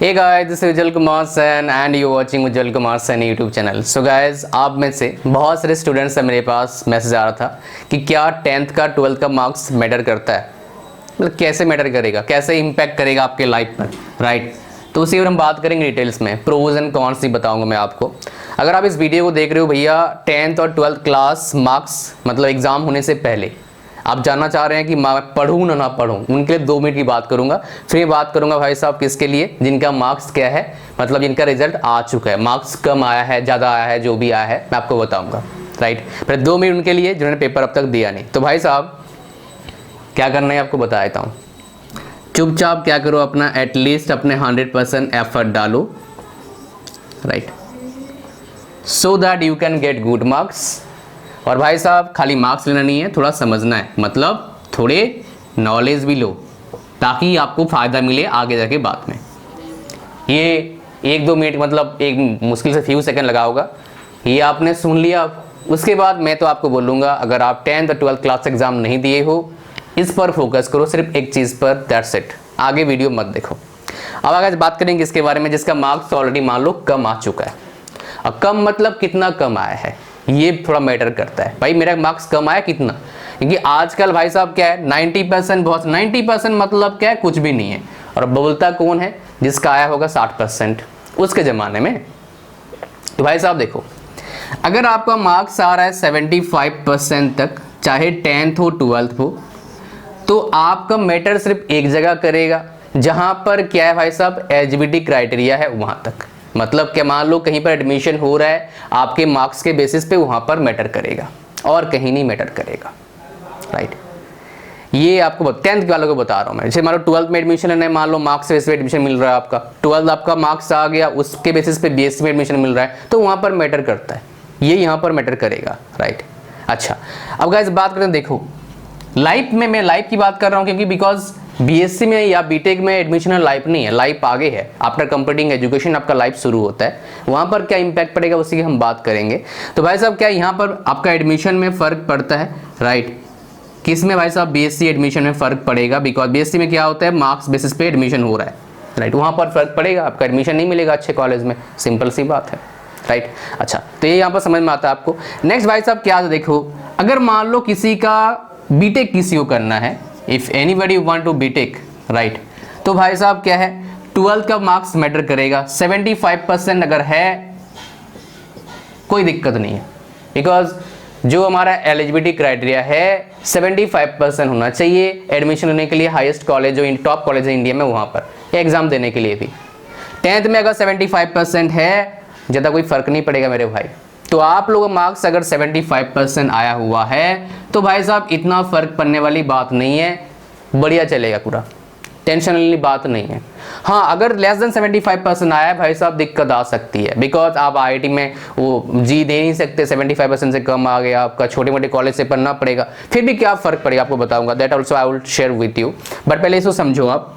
Hey guys, this is Ujjwal Kumar Sain and you watching Ujjwal Kumar Sain YouTube channel. So guys, आप में से बहुत सारे स्टूडेंट्स से मेरे पास मैसेज आ रहा था कि क्या 10th का 12th का मार्क्स मैटर करता है, मतलब कैसे मैटर करेगा, कैसे इम्पैक्ट करेगा आपके लाइफ पर, राइट। तो उसी पर हम बात करेंगे डिटेल्स में, प्रोज एंड कॉन्स ही बताऊंगा मैं आपको। अगर आप इस वीडियो को देख रहे हो भैया 10th और 12th क्लास मार्क्स मतलब एग्जाम होने से पहले आप जानना चाह रहे हैं कि मैं पढ़ूँ ना पढ़ूँ, उनके लिए 2 मिनट की बात करूंगा। फिर बात करूंगा भाई साहब किसके लिए, जिनका मार्क्स क्या है, मतलब जिनका रिजल्ट आ चुका है, मार्क्स कम आया है, ज़्यादा आया है, जो भी आया है मैं आपको बताऊंगा, राइट। फिर 2 मिनट उनके लिए जिन्होंने पेपर अब तक दिया नहीं। तो भाई साहब क्या करना है आपको बता देता हूँ। चुपचाप क्या करो, अपना एटलीस्ट अपने 100% एफर्ट डालो, right, so that you can get good marks. और भाई साहब खाली मार्क्स लेना नहीं है, थोड़ा समझना है, मतलब थोड़े नॉलेज भी लो ताकि आपको फ़ायदा मिले आगे जाके बाद में। ये 1-2 मिनट मतलब एक मुश्किल से फ्यू सेकंड लगा होगा, ये आपने सुन लिया। उसके बाद मैं तो आपको बोलूँगा अगर आप 10th और 12th क्लास एग्ज़ाम नहीं दिए हो, इस पर फोकस करो, सिर्फ एक चीज़ पर, दैट्स इट। आगे वीडियो मत देखो। अब आगे बात करेंगे इसके बारे में जिसका मार्क्स ऑलरेडी मान लो कम आ चुका है। अब कम मतलब कितना कम आया है, ये थोड़ा मैटर करता है। भाई मेरा मार्क्स कम आया कितना, क्योंकि आजकल भाई साहब क्या है 90% बहुत 90% मतलब क्या है, कुछ भी नहीं है। और बोलता कौन है, जिसका आया होगा 60% उसके ज़माने में। तो भाई साहब देखो, अगर आपका मार्क्स आ रहा है 75% तक, चाहे 10th हो 12th हो, तो आपका मैटर सिर्फ एक जगह करेगा, जहाँ पर क्या है भाई साहब एलिजिबिलिटी क्राइटेरिया है वहाँ तक। मतलब क्या, मान लो कहीं पर एडमिशन हो रहा है, आपके मार्क्स के बेसिस पे वहाँ पर मैटर करेगा और कहीं नहीं मैटर करेगा, राइट। ये आपको 10th वालों को बता रहा हूँ मैं। जैसे मान लो 12th में एडमिशन है, मान लो मार्क्स बेसिस पे एडमिशन मिल रहा है आपका, 12th आपका मार्क्स आ गया, उसके बेसिस पे बीएससी में एडमिशन मिल रहा है, तो वहाँ पर मैटर करता है, ये यहाँ पर मैटर करेगा, राइट। अच्छा, अब गाइस बात करें, देखो लाइफ में, मैं लाइफ की बात कर रहा हूँ क्योंकि बिकॉज बीएससी में या बीटेक में एडमिशन लाइफ नहीं है, लाइफ आगे है। आफ्टर कंप्लीटिंग एजुकेशन आपका लाइफ शुरू होता है, वहाँ पर क्या इंपैक्ट पड़ेगा उसी की हम बात करेंगे। तो भाई साहब क्या यहाँ पर आपका एडमिशन में फ़र्क पड़ता है, राइट। किस में भाई साहब, बीएससी एडमिशन में फ़र्क पड़ेगा, बिकॉज बीएससी में क्या होता है मार्क्स बेसिस पे एडमिशन हो रहा है, राइट। वहाँ पर फ़र्क पड़ेगा, आपका एडमिशन नहीं मिलेगा अच्छे कॉलेज में, सिंपल सी बात है, राइट। अच्छा, तो ये यहाँ पर समझ में आता है आपको। नेक्स्ट भाई साहब क्या, देखो अगर मान लो किसी का बीटेक किसी को करना है, if anybody want to BTech, right, तो भाई साहब क्या है 12th का मार्क्स मैटर करेगा। 75% अगर है कोई दिक्कत नहीं है, बिकॉज जो हमारा एलिजिबिलिटी क्राइटेरिया है 75% होना चाहिए एडमिशन लेने के लिए हाईएस्ट कॉलेज, जो टॉप कॉलेज है इंडिया में, वहाँ पर एग्जाम देने के लिए भी। 10th में अगर 75% है, ज़्यादा कोई फर्क नहीं पड़ेगा मेरे भाई। तो आप लोगों का मार्क्स अगर 75% आया हुआ है तो भाई साहब इतना फ़र्क पड़ने वाली बात नहीं है, बढ़िया चलेगा पूरा, टेंशन वाली बात नहीं है। हाँ, अगर लेस देन 75% आया है भाई साहब दिक्कत आ सकती है, बिकॉज आप आईआईटी में वो जी दे नहीं सकते, 75% से कम आ गया, आपका छोटे मोटे कॉलेज से पढ़ना पड़ेगा। फिर भी क्या फ़र्क पड़ेगा आपको बताऊंगा, that also I will share with you. But पहले इसको समझो आप,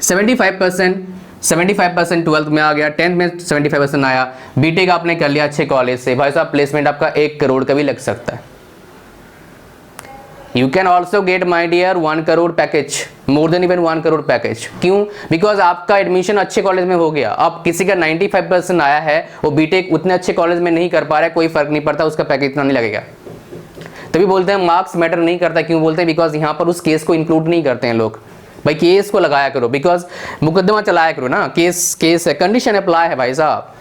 75% 12th में आ गया, 10th में 75% आया, बीटेक आपने कर लिया अच्छे कॉलेज से, भाई साहब प्लेसमेंट आपका 1 करोड़ का भी लग सकता है। You can also get my dear 1 crore package, more than even 1 crore package. क्यों? बिकॉज आपका एडमिशन अच्छे कॉलेज में हो गया। अब किसी का 95% आया है, वो बीटेक उतने अच्छे कॉलेज में नहीं कर पा रहा है, कोई फर्क नहीं पड़ता, उसका पैकेज इतना नहीं लगेगा। तभी बोलते हैं मार्क्स मैटर नहीं करता। क्यों बोलते हैं? बिकॉज यहाँ पर उस केस को इंक्लूड नहीं करते हैं लोग। भाई केस को लगाया करो, बिकॉज मुकदमा चलाया करो ना, केस है, कंडीशन अप्लाई है भाई साहब।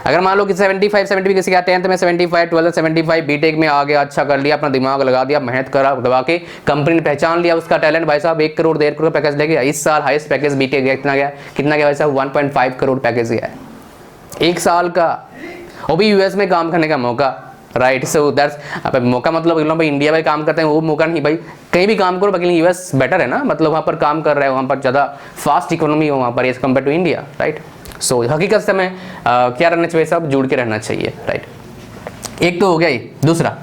अगर मान लो कि 75 70 किसी का 10th में 75, 12th में 75, बीटेक में आ गया, अच्छा कर लिया, अपना दिमाग लगा दिया, मेहनत करा, दबा के कंपनी ने पहचान लिया उसका टैलेंट, भाई साहब 1 करोड़ 1.5 करोड़ पैकेज ले गया। इस साल हाईएस्ट पैकेज बीटेक गया, कितना गया भाई साहब 1.5 करोड़ पैकेज गया है 1 साल का, वो भी यूएस में काम करने का मौका, राइट। सो दैट्स मौका, मतलब भाई इंडिया में काम करते हैं वो मौका नहीं, भाई कहीं भी काम करो, बाकी यूएस बेटर है ना, मतलब वहाँ पर काम कर रहे हैं, वहाँ पर ज़्यादा फास्ट इकोनॉमी है वहाँ पर as compare to India, right. So हकीकत से हमें क्या रहना चाहिए, सब जुड़ के रहना चाहिए, राइट। एक तो हो गया ये। दूसरा,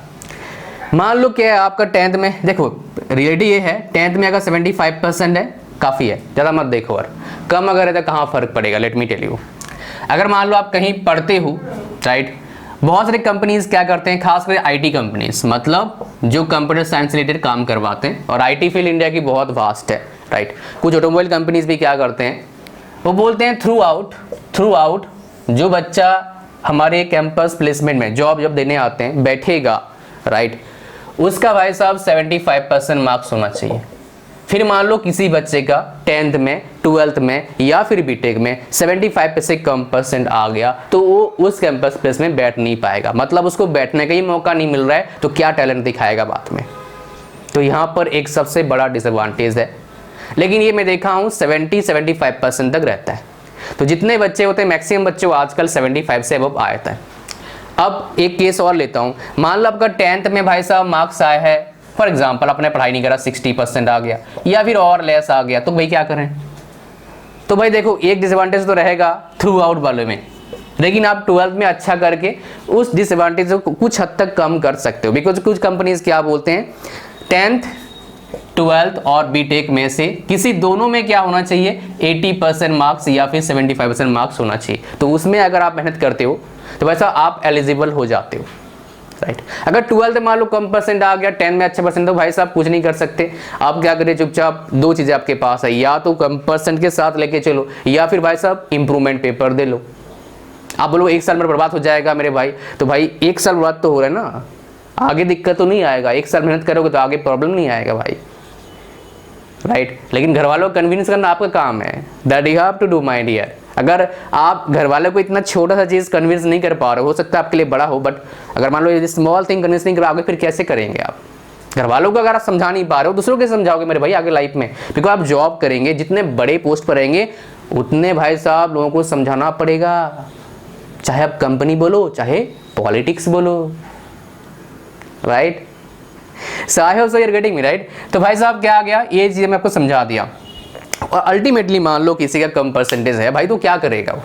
मान लो क्या है आपका 10th में, देखो रियलिटी ये है 10th में अगर 75% है काफ़ी है, ज़्यादा मत देखो, और कम अगर है तो कहाँ फ़र्क पड़ेगा, लेट मी टेल यू। अगर मान लो आप कहीं पढ़ते हो, राइट, बहुत सारी कंपनीज क्या करते हैं, खासकर आईटी कंपनीज, मतलब जो कंप्यूटर साइंस रिलेटेड काम करवाते हैं, और आईटी फील्ड इंडिया की बहुत वास्ट है, राइट। कुछ ऑटोमोबाइल कंपनीज भी क्या करते हैं, वो बोलते हैं थ्रू आउट जो बच्चा हमारे कैंपस प्लेसमेंट में जॉब देने आते हैं बैठेगा, राइट, उसका भाई साहब 75% मार्क्स होना चाहिए। फिर मान लो किसी बच्चे का 10th में 12th में या फिर बीटेक में 75 से कम परसेंट आ गया तो वो उस कैंपस प्लेस में बैठ नहीं पाएगा, मतलब उसको बैठने का ही मौका नहीं मिल रहा है, तो क्या टैलेंट दिखाएगा बाद में। तो यहाँ पर एक सबसे बड़ा डिसएडवांटेज है। लेकिन ये मैं देखा हूँ 70-75% तक रहता है। तो जितने बच्चे होते हैं मैक्सिमम बच्चे आजकल 75 से अबव आए थे। अब एक केस और लेता हूँ, मान लो आपका 10th में भाई साहब मार्क्स आया है, फॉर एग्जाम्पल आपने पढ़ाई नहीं करा 60% आ गया या फिर और लेस आ गया, तो भाई क्या करें। तो भाई देखो एक डिसएडवांटेज तो रहेगा थ्रू आउट वाले में, लेकिन आप 12th में अच्छा करके उस डिसएडवांटेज को कुछ हद तक कम कर सकते हो। बिकॉज कुछ कंपनीज क्या बोलते हैं 10th 12th और बीटेक में से किसी दोनों में क्या होना चाहिए 80% मार्क्स या फिर 75% मार्क्स होना चाहिए। तो उसमें अगर आप मेहनत करते हो तो वैसा आप एलिजिबल हो जाते हो, राइट। अगर 12th मान लो कम परसेंट आ गया, 10 में अच्छा परसेंट, तो भाई साहब कुछ नहीं कर सकते। आप क्या करिए, चुपचाप दो चीज़ें आपके पास है, या तो कम परसेंट के साथ लेके चलो या फिर भाई साहब इंप्रूवमेंट पेपर दे लो। आप बोलो एक साल में बर्बाद हो जाएगा मेरे भाई, तो भाई एक साल बर्बाद तो हो रहा है ना, आगे दिक्कत तो नहीं आएगा। एक साल मेहनत करोगे तो आगे प्रॉब्लम नहीं आएगा भाई, राइट। लेकिन घर वालों को कन्विंस करना आपका काम है, that you have to do my dear. अगर आप घर वालों को इतना छोटा सा चीज़ कन्विंस नहीं कर पा रहे हो सकता है आपके लिए बड़ा हो, बट अगर मान लो ये स्मॉल थिंग कन्विंस नहीं कर पाओगे फिर कैसे करेंगे आप। घर वालों को अगर आप समझा नहीं पा रहे हो दूसरों को समझाओगे मेरे भाई आगे लाइफ में। बिकॉज आप जॉब करेंगे, जितने बड़े पोस्ट पर रहेंगे उतने भाई साहब लोगों को समझाना पड़ेगा, चाहे आप कंपनी बोलो चाहे पॉलिटिक्स बोलो, right. So I hope so you are getting me, right. तो भाई साहब क्या आ गया, ये चीज़ मैं आपको समझा दिया। और अल्टीमेटली मान लो किसी का कम परसेंटेज है भाई, तो क्या करेगा वो,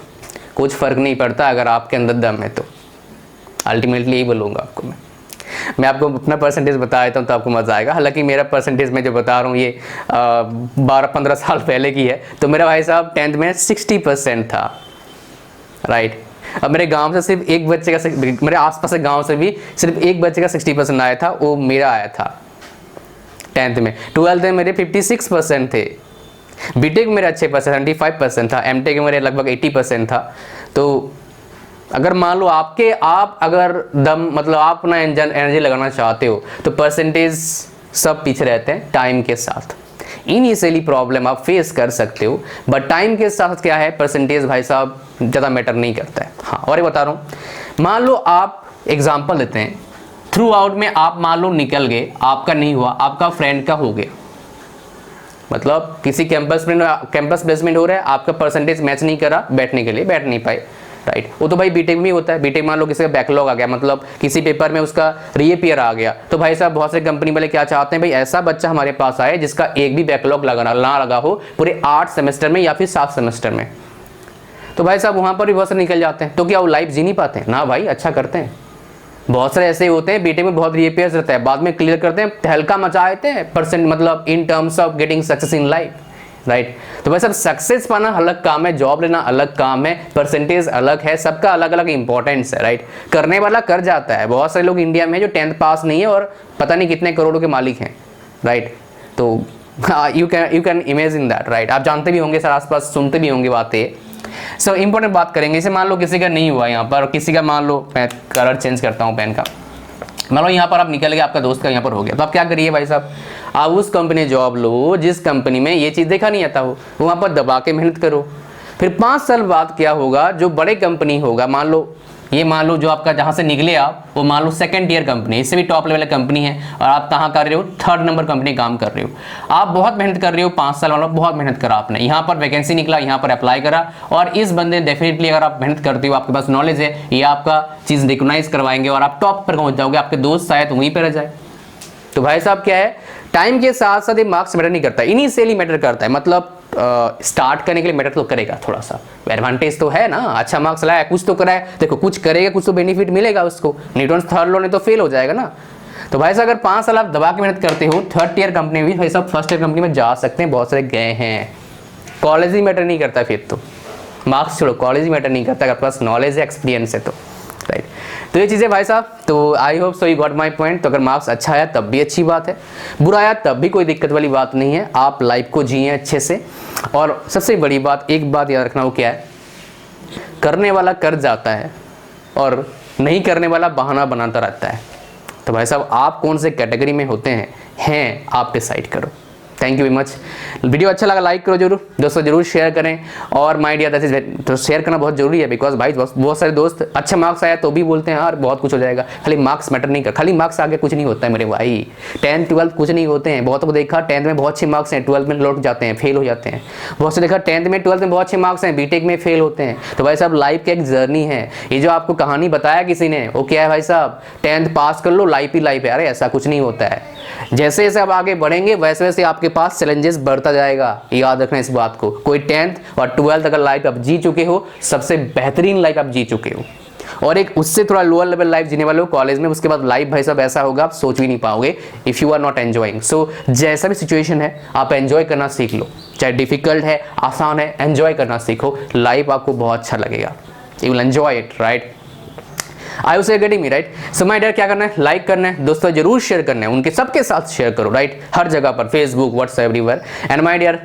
कुछ फर्क नहीं पड़ता अगर आपके अंदर दम है तो। अल्टीमेटली यही बोलूँगा आपको मैं आपको अपना परसेंटेज बता देता हूँ तो आपको मज़ा आएगा। हालांकि मेरा परसेंटेज मैं जो बता रहा हूँ ये 12-15 साल पहले की है। तो मेरा भाई साहब 10th में 60% था, राइट। अब मेरे गांव से सिर्फ एक बच्चे का, मेरे आसपास के गांव से भी सिर्फ एक बच्चे का 60% आया था, वो मेरा आया था 10th में। 12th में मेरे 56% थे, बीटेक मेरे अच्छे 75% था, एमटेक मेरे लगभग 80% था। तो अगर मान लो आप अगर दम मतलब आप अपना एनर्जी लगाना चाहते हो तो परसेंटेज सब पीछे रहते हैं टाइम के साथ। इनिशियली प्रॉब्लम आप फेस कर सकते हो, बट टाइम के साथ क्या है परसेंटेज भाई साहब ज़्यादा मैटर नहीं करता है। हाँ, और ये बता रहा हूँ, मान लो आप एग्जाम्पल देते हैं, थ्रू आउट में आप मान लो निकल गए, आपका नहीं हुआ, आपका फ्रेंड का हो गया, मतलब किसी कैंपस प्लेसमेंट हो रहा है, आपका परसेंटेज मैच नहीं करा, बैठने के लिए बैठ नहीं पाए, राइट। वो तो भाई बीटेक में ही होता है। बीटेक मान लो किसी का बैकलॉग आ गया, मतलब किसी पेपर में उसका रीअपीयर आ गया, तो भाई साहब बहुत से कंपनी वाले क्या चाहते हैं, भाई ऐसा बच्चा हमारे पास आए जिसका एक भी बैकलॉग ना लगा हो पूरे 8 सेमेस्टर में या फिर 7 सेमेस्टर में। तो भाई साहब वहाँ पर भी बहुत से निकल जाते हैं। तो क्या वो लाइफ जी नहीं पाते ना भाई, अच्छा करते हैं। बहुत सारे ऐसे होते हैं बीटेक में बहुत रीअपीयर्स रहता है, बाद में क्लियर करते हैं, तहलका मचा देते हैं परसेंट, मतलब in terms of getting success in life, right. तो भाई साहब सक्सेस पाना अलग काम है, जॉब लेना अलग काम है, परसेंटेज अलग है, सबका अलग अलग इंपॉर्टेंस है, राइट। करने वाला कर जाता है। बहुत सारे लोग इंडिया में जो 10th पास नहीं है और पता नहीं कितने करोड़ों के मालिक हैं, राइट। तो you can imagine that, right. आप जानते भी होंगे सर, आसपास सुनते भी होंगे बातें। सो इंपॉर्टेंट बात करेंगे। जैसे मान लो किसी का नहीं हुआ यहाँ पर, किसी का मान लो मैं कलर चेंज करता हूँ पेन का, मान लो यहाँ पर आप निकल गए, आपका दोस्त का यहाँ पर हो गया, तो आप क्या करिए भाई साहब, आप उस कंपनी जॉब लो जिस कंपनी में ये चीज़ देखा नहीं आता हो, वहाँ पर दबा के मेहनत करो। फिर 5 साल बाद क्या होगा, जो बड़े कंपनी होगा, मान लो जो आपका जहाँ से निकले आप, वो मान लो 2nd ईयर कंपनी, इससे भी टॉप लेवल कंपनी है, और आप कहाँ कर रहे हो 3rd नंबर कंपनी काम कर रहे हो। आप बहुत मेहनत कर रहे हो, 5 साल वाला बहुत मेहनत करा आपने, यहाँ पर वैकेंसी निकला, यहाँ पर अप्लाई करा, और इस बंदे डेफिनेटली अगर आप मेहनत करते हो, आपके पास नॉलेज है, ये आपका चीज़ रिकॉग्नाइज करवाएंगे और आप टॉप पर पहुँच जाओगे, आपके दोस्त शायद वहीं पर रह जाए। तो भाई साहब क्या है, टाइम के साथ साथ ये मार्क्स मैटर नहीं करता, इनिशियली मैटर करता है। मतलब स्टार्ट करने के लिए मैटर तो करेगा थोड़ा सा, एडवांटेज तो है ना, अच्छा मार्क्स लाया, कुछ तो करा है, देखो कुछ करेगा, कुछ तो बेनिफिट मिलेगा उसको, नहीं तो 3rd लो नहीं तो फेल हो जाएगा ना। तो भाई साहब अगर 5 साल आप दबा के मेहनत करते हो, 3rd ईयर कंपनी में भी भाई साहब 1st ईयर कंपनी में जा सकते हैं, बहुत सारे गए हैं। कॉलेज ही मैटर नहीं करता, फिर तो मार्क्स छोड़ो, कॉलेज ही मैटर नहीं करता, अगर पास नॉलेज है, एक्सपीरियंस है तो, राइट। तो ये चीज़ें भाई साहब, तो आई hope so you got my point. तो अगर मार्क्स अच्छा आया तब भी अच्छी बात है, बुरा आया तब भी कोई दिक्कत वाली बात नहीं है। आप लाइफ को जिए अच्छे से। और सबसे बड़ी बात, एक बात याद रखना, वो क्या है, करने वाला कर जाता है और नहीं करने वाला बहाना बनाता रहता है। तो भाई साहब आप कौन से कैटेगरी में होते हैं आप डिसाइड करो। Thank you very much. Video अच्छा लगा लाइक करो जरूर, दोस्तों जरूर शेयर करें। और माय डियर दैट तो शेयर करना बहुत जरूरी है, बिकॉज भाई बहुत सारे दोस्त अच्छा मार्क्स आया तो भी बोलते हैं यार बहुत कुछ हो जाएगा। खाली मार्क्स मैटर नहीं कर, खाली मार्क्स आगे कुछ नहीं होता है मेरे भाई। 10th 12th कुछ नहीं होते हैं। बहुत को देखा 10th में बहुत अच्छे मार्क्स हैं, 12th में लौट जाते हैं, फेल हो जाते हैं। बहुत से देखा 10th में 12th में बहुत अच्छे मार्क्स हैं, बीटेक में फेल होते हैं। तो भाई साहब लाइफ की एक जर्नी है। ये जो आपको कहानी बताया किसी ने, वो क्या है भाई साहब, 10th पास कर लो लाइफ ही लाइफ है। अरे ऐसा कुछ नहीं होता है। जैसे जैसे आप आगे बढ़ेंगे वैसे वैसे आपके पास चैलेंजेस बढ़ता जाएगा। याद रखना इस बात को। कोई 10th और 12th अगर लाइफ आप जी चुके हो, सबसे बेहतरीन लाइफ आप जी चुके हो। और एक उससे थोड़ा लोअर लेवल लाइफ जीने वाले हो कॉलेज में, उसके बाद लाइफ भाई साहब ऐसा होगा आप सोच भी नहीं पाओगे if you are not enjoying. So जैसा भी सिचुएशन है आप एंजॉय करना सीख लो, चाहे डिफिकल्ट है आसान है, एंजॉय करना सीखो। लाइफ आपको बहुत अच्छा लगेगा, you will enjoy it, right. I say getting me right. So my dear क्या करना है, लाइक करना है, दोस्तों जरूर शेयर करना है, उनके सबके साथ शेयर करो, राइट, हर जगह पर, Facebook WhatsApp everywhere. And my dear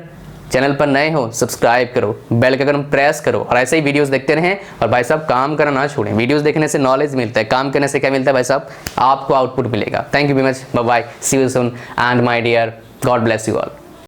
channel पर नए हो सब्सक्राइब करो, बेल का आइकन प्रेस करो और ऐसे ही वीडियोस देखते रहें। और भाई साहब काम करना ना छोड़ें, वीडियोस देखने से नॉलेज मिलता है, काम करने से क्या मिलता है भाई साहब, आपको आउटपुट मिलेगा। Thank you very much, bye bye, see you soon and my dear, God bless you all.